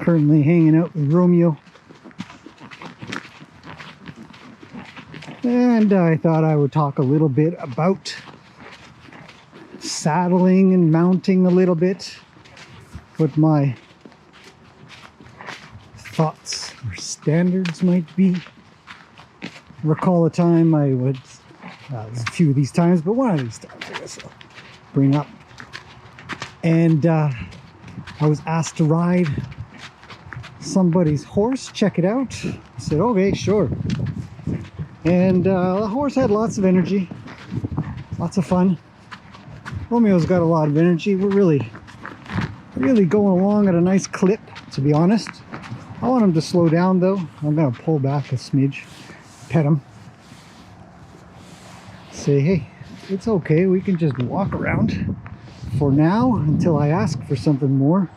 Currently hanging out with Romeo. And I thought I would talk a little bit about saddling and mounting a little bit. What my thoughts or standards might be. Recall a time I would, there's a few of these times, but one of these times I guess I'll bring up. And I was asked to ride somebody's horse, check it out. I said, okay, sure. And the horse had lots of energy, lots of fun. Romeo's got a lot of energy. We're really going along at a nice clip, to be honest. I want him to slow down though. I'm gonna pull back a smidge, pet him. Say, hey, it's okay, we can just walk around for now until I ask for something more.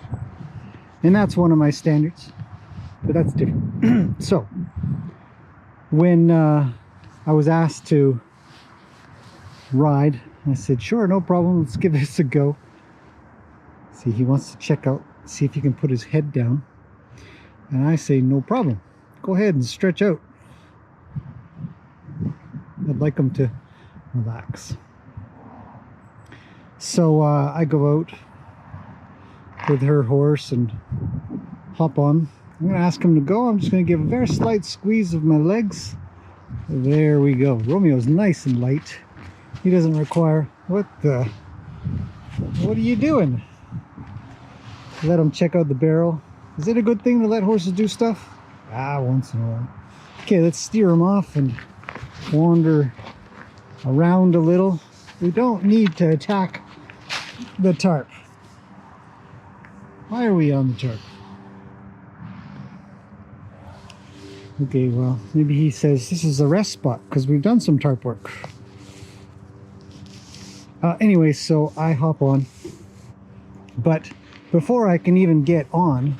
And that's one of my standards, but that's different. So, when I was asked to ride, I said, sure, no problem, let's give this a go. See, he wants to check out, see if he can put his head down. And I say, no problem, go ahead and stretch out. I'd like him to relax. So I go out with her horse and hop on. I'm going to ask him to go. I'm just going to give a very slight squeeze of my legs. There we go. Romeo's nice and light. He doesn't require... What are you doing? Let him check out the barrel. Is it a good thing to let horses do stuff? Once in a while. Okay, let's steer him off and wander around a little. We don't need to attack the tarp. Why are we on the tarp? Okay, well, maybe he says this is a rest spot because we've done some tarp work. Anyway, so I hop on. But before I can even get on,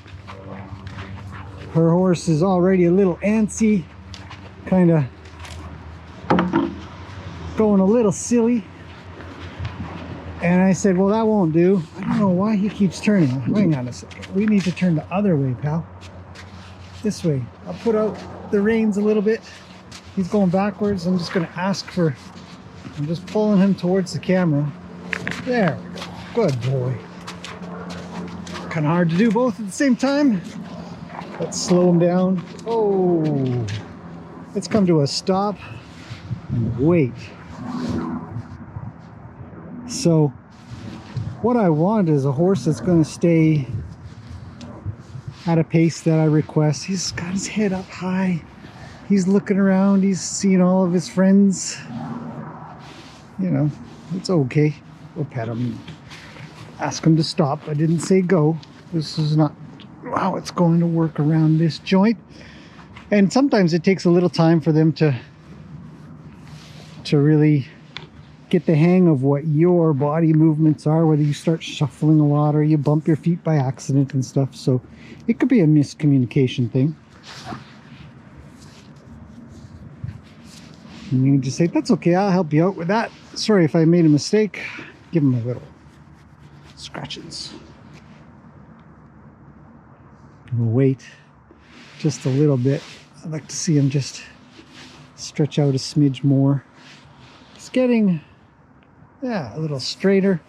her horse is already a little antsy, kind of going a little silly. And I said, well, that won't do. I don't know why he keeps turning. Hang on a second. We need to turn the other way, pal. This way. I'll put out the reins a little bit. He's going backwards. I'm just going to ask for... I'm just pulling him towards the camera. There we go. Good boy. Kind of hard to do both at the same time. Let's slow him down. Oh. Let's come to a stop and wait. So what I want is a horse that's going to stay at a pace that I request. He's got his head up high. He's looking around. He's seeing all of his friends. You know, it's okay. We'll pet him. Ask him to stop. I didn't say go. This is not how it's going to work around this joint. And sometimes it takes a little time for them to really get the hang of what your body movements are, whether you start shuffling a lot or you bump your feet by accident and stuff. So it could be a miscommunication thing. And you can just say, that's okay, I'll help you out with that. Sorry if I made a mistake. Give him a little scratches. We'll wait just a little bit. I'd like to see him just stretch out a smidge more. It's getting, yeah, a little straighter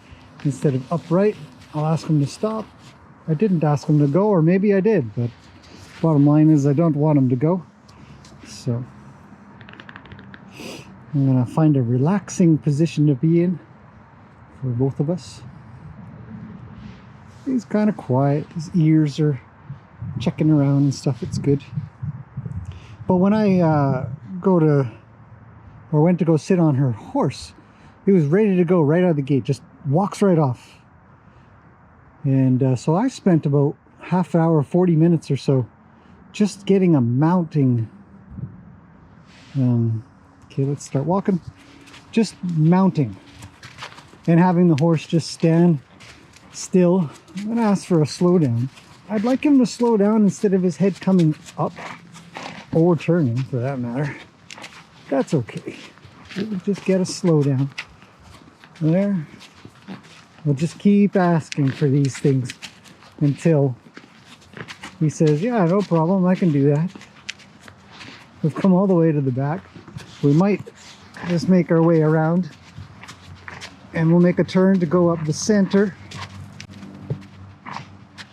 instead of upright. I'll ask him to stop. I didn't ask him to go, or maybe I did, but bottom line is I don't want him to go. So I'm gonna find a relaxing position to be in for both of us. He's kind of quiet. His ears are checking around and stuff. It's good. But when I went to go sit on her horse, he was ready to go right out of the gate. Just walks right off. And so I spent about half an hour, 40 minutes or so just getting a mounting. Okay, let's start walking. Just mounting and having the horse just stand still. I'm gonna ask for a slowdown. I'd like him to slow down instead of his head coming up or turning, for that matter. That's okay. We'll just get a slowdown. There. We'll just keep asking for these things until He says, yeah, no problem, I can do that. We've come all the way to the back. We might just make our way around and we'll make a turn to go up the center.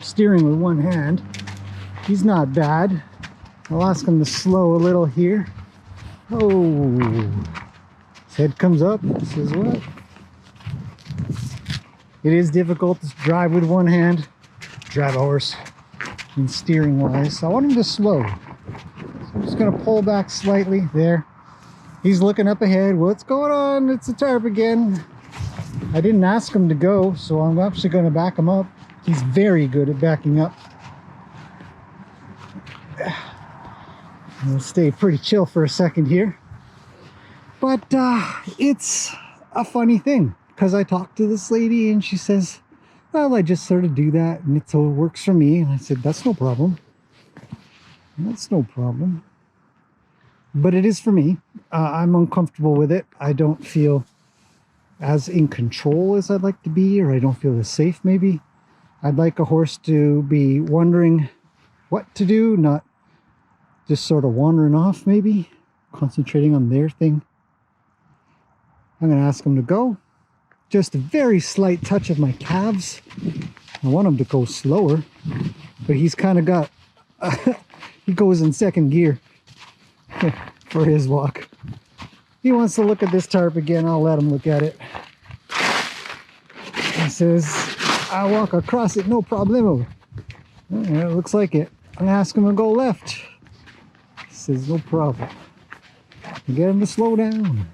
Steering with one hand. He's not bad. I'll ask him to slow a little here. Oh, his head comes up. Says what? It is difficult to drive with one hand, drive a horse, and steering wise. So I want him to slow. So I'm just gonna pull back slightly there. He's looking up ahead. What's going on? It's a tarp again. I didn't ask him to go, so I'm actually gonna back him up. He's very good at backing up. We'll stay pretty chill for a second here. But it's a funny thing because I talked to this lady and she says, well, I just sort of do that and it works for me. And I said, that's no problem. That's no problem. But it is for me. I'm uncomfortable with it. I don't feel as in control as I'd like to be, or I don't feel as safe maybe. I'd like a horse to be wondering what to do, not just sort of wandering off maybe, concentrating on their thing. I'm going to ask him to go. Just a very slight touch of my calves. I want him to go slower, but he's kind of got, he goes in second gear for his walk. He wants to look at this tarp again. I'll let him look at it. He says, I'll walk across it, no problemo. Yeah, it looks like it. I'm gonna ask him to go left. He says, no problem. Get him to slow down.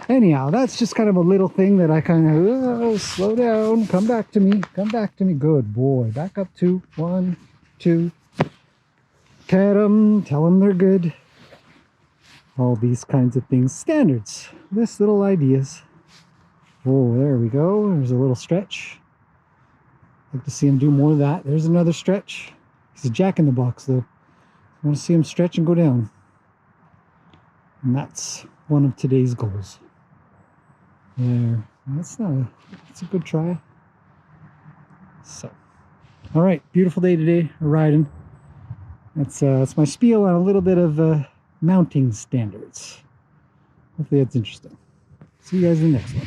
Anyhow, that's just kind of a little thing that I kind of, slow down, come back to me, come back to me. Good boy. Back up 2, 1, 2. Pet them, tell them they're good. All these kinds of things. Standards. This little ideas. Oh, there we go. There's a little stretch. I'd like to see him do more of that. There's another stretch. He's a jack in the box though. I want to see him stretch and go down. And that's one of today's goals. There. That's a good try. So, all right. Beautiful day today. Riding. That's my spiel on a little bit of mounting standards. Hopefully that's interesting. See you guys in the next one.